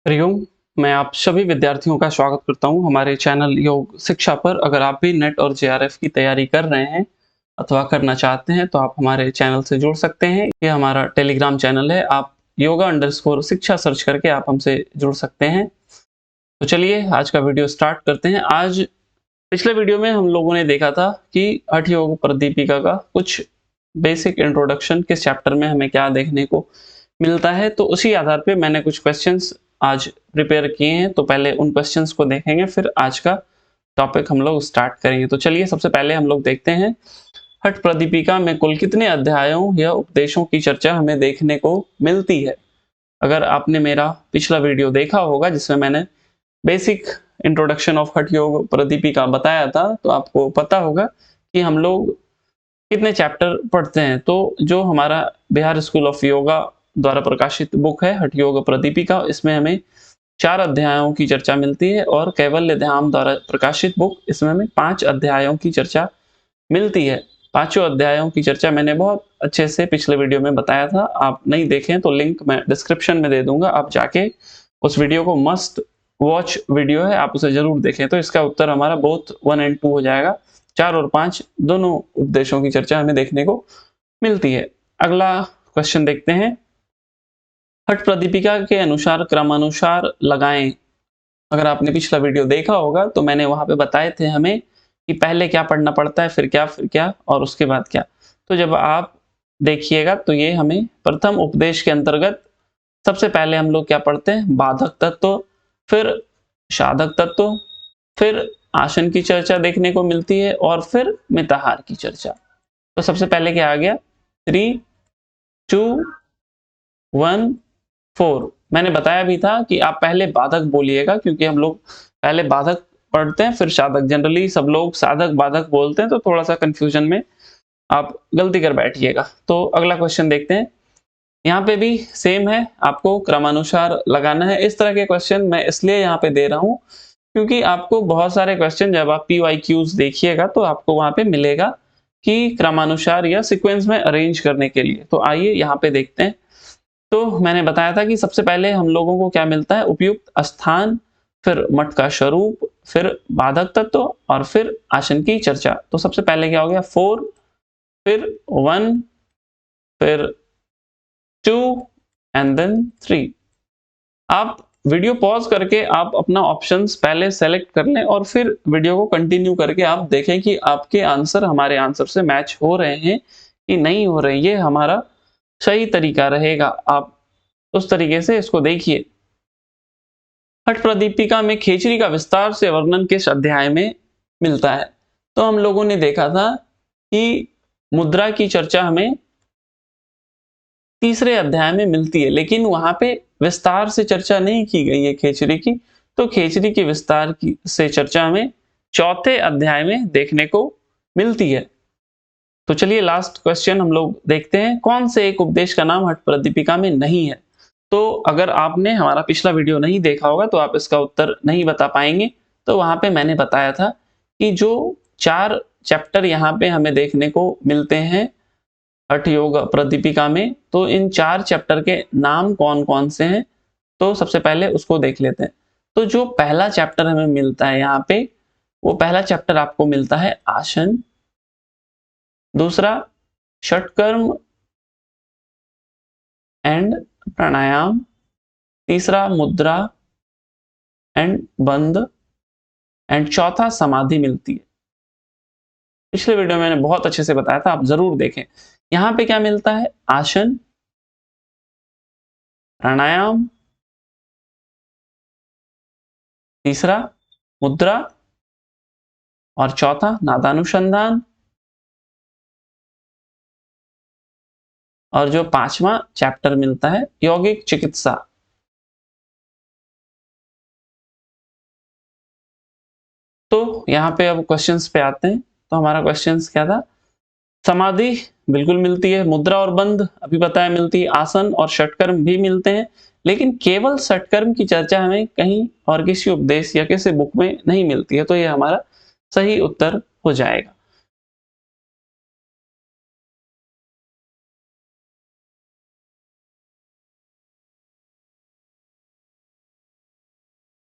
हरिओम, मैं आप सभी विद्यार्थियों का स्वागत करता हूं हमारे चैनल योग शिक्षा पर। अगर आप भी नेट और जेआरएफ की तैयारी कर रहे हैं अथवा करना चाहते हैं तो आप हमारे चैनल से जुड़ सकते हैं। ये हमारा टेलीग्राम चैनल है, आप योगा_शिक्षा सर्च करके आप हमसे जुड़ सकते हैं। तो चलिए आज का वीडियो स्टार्ट करते हैं। आज पिछले वीडियो में हम लोगों ने देखा था कि हठ योग प्रदीपिका का कुछ बेसिक इंट्रोडक्शन किस चैप्टर में हमें क्या देखने को मिलता है, तो उसी आधार पे मैंने कुछ क्वेश्चंस आज प्रिपेयर किए हैं। तो पहले उन क्वेश्चंस को देखेंगे, फिर आज का टॉपिक हम लोग स्टार्ट करेंगे। तो चलिए सबसे पहले हम लोग देखते हैं हठ प्रदीपिका में कुल कितने अध्यायों या उपदेशों की चर्चा हमें देखने को मिलती है। अगर आपने मेरा पिछला वीडियो देखा होगा जिसमें मैंने बेसिक इंट्रोडक्शन ऑफ हठ योग प्रदीपिका बताया था, तो आपको पता होगा कि हम लोग कितने चैप्टर पढ़ते हैं। तो जो हमारा बिहार स्कूल ऑफ योगा द्वारा प्रकाशित बुक है हठ योग प्रदीपिका, इसमें हमें 4 अध्यायों की चर्चा मिलती है, और कैवल्य धाम द्वारा प्रकाशित बुक, इसमें हमें 5 अध्यायों की चर्चा मिलती है। पांचों अध्यायों की चर्चा मैंने बहुत अच्छे से पिछले वीडियो में बताया था। आप नहीं देखें तो लिंक मैं डिस्क्रिप्शन में दे दूंगा, आप जाके उस वीडियो को, मस्ट वॉच वीडियो है, आप उसे जरूर देखें। तो इसका उत्तर हमारा बोथ 1 और 2 हो जाएगा। 4 और 5 दोनों उपदेशों की चर्चा हमें देखने को मिलती है। अगला क्वेश्चन देखते हैं। हठ प्रदीपिका के अनुसार क्रमानुसार लगाएं। अगर आपने पिछला वीडियो देखा होगा तो मैंने वहां पे बताए थे हमें कि पहले क्या पढ़ना पड़ता है, फिर क्या और उसके बाद क्या। तो जब आप देखिएगा तो ये हमें प्रथम उपदेश के अंतर्गत सबसे पहले हम लोग क्या पढ़ते हैं, बाधक तत्व, फिर साधक तत्व, फिर आसन की चर्चा देखने को मिलती है, और फिर मिताहार की चर्चा। तो सबसे पहले क्या आ गया, 3, 2, 1, 4। मैंने बताया भी था कि आप पहले बाधक बोलिएगा, क्योंकि हम लोग पहले बाधक पढ़ते हैं फिर साधक। जनरली सब लोग साधक बाधक बोलते हैं, तो थोड़ा सा कंफ्यूजन में आप गलती कर बैठिएगा। तो अगला क्वेश्चन देखते हैं। यहाँ पे भी सेम है, आपको क्रमानुसार लगाना है। इस तरह के क्वेश्चन मैं इसलिए यहाँ पे दे रहा हूँ क्योंकि आपको बहुत सारे क्वेश्चन जब आप PYQs देखिएगा तो आपको वहां पे मिलेगा कि क्रमानुसार या सीक्वेंस में अरेंज करने के लिए। तो आइए यहाँ पे देखते हैं। तो मैंने बताया था कि सबसे पहले हम लोगों को क्या मिलता है, उपयुक्त स्थान, फिर मठ का स्वरूप, फिर बाधक तत्व, और फिर आसन की चर्चा। तो सबसे पहले क्या हो गया, 4, फिर 1, फिर 2 एंड देन 3। आप वीडियो पॉज करके आप अपना ऑप्शंस पहले सेलेक्ट कर लें, और फिर वीडियो को कंटिन्यू करके आप देखें कि आपके आंसर हमारे आंसर से मैच हो रहे हैं कि नहीं हो रहे। ये हमारा सही तरीका रहेगा, आप उस तरीके से इसको देखिए। हठ प्रदीपिका में खेचरी का विस्तार से वर्णन किस अध्याय में मिलता है। तो हम लोगों ने देखा था कि मुद्रा की चर्चा हमें तीसरे अध्याय में मिलती है, लेकिन वहां पे विस्तार से चर्चा नहीं की गई है खेचरी की। तो खेचरी की विस्तार की से चर्चा हमें चौथे अध्याय में देखने को मिलती है। तो चलिए लास्ट क्वेश्चन हम लोग देखते हैं, कौन से एक उपदेश का नाम हठ प्रदीपिका में नहीं है। तो अगर आपने हमारा पिछला वीडियो नहीं देखा होगा तो आप इसका उत्तर नहीं बता पाएंगे। तो वहां पे मैंने बताया था कि जो 4 चैप्टर यहाँ पे हमें देखने को मिलते हैं हठ योग प्रदीपिका में, तो इन 4 चैप्टर के नाम कौन कौन से हैं, तो सबसे पहले उसको देख लेते हैं। तो जो पहला चैप्टर हमें मिलता है यहाँ पे, वो पहला चैप्टर आपको मिलता है आसन, दूसरा षटकर्म एंड प्राणायाम, तीसरा मुद्रा एंड बंद, एंड चौथा समाधि मिलती है। पिछले वीडियो में मैंने बहुत अच्छे से बताया था, आप जरूर देखें। यहां पे क्या मिलता है, आसन, प्राणायाम, तीसरा मुद्रा, और चौथा नादानुसंधान, और जो 5वां चैप्टर मिलता है यौगिक चिकित्सा। तो यहाँ पे अब क्वेश्चंस पे आते हैं। तो हमारा क्वेश्चंस क्या था, समाधि बिल्कुल मिलती है, मुद्रा और बंद अभी बताया मिलती है, आसन और षटकर्म भी मिलते हैं, लेकिन केवल षटकर्म की चर्चा हमें कहीं और किसी उपदेश या किसी बुक में नहीं मिलती है। तो ये हमारा सही उत्तर हो जाएगा।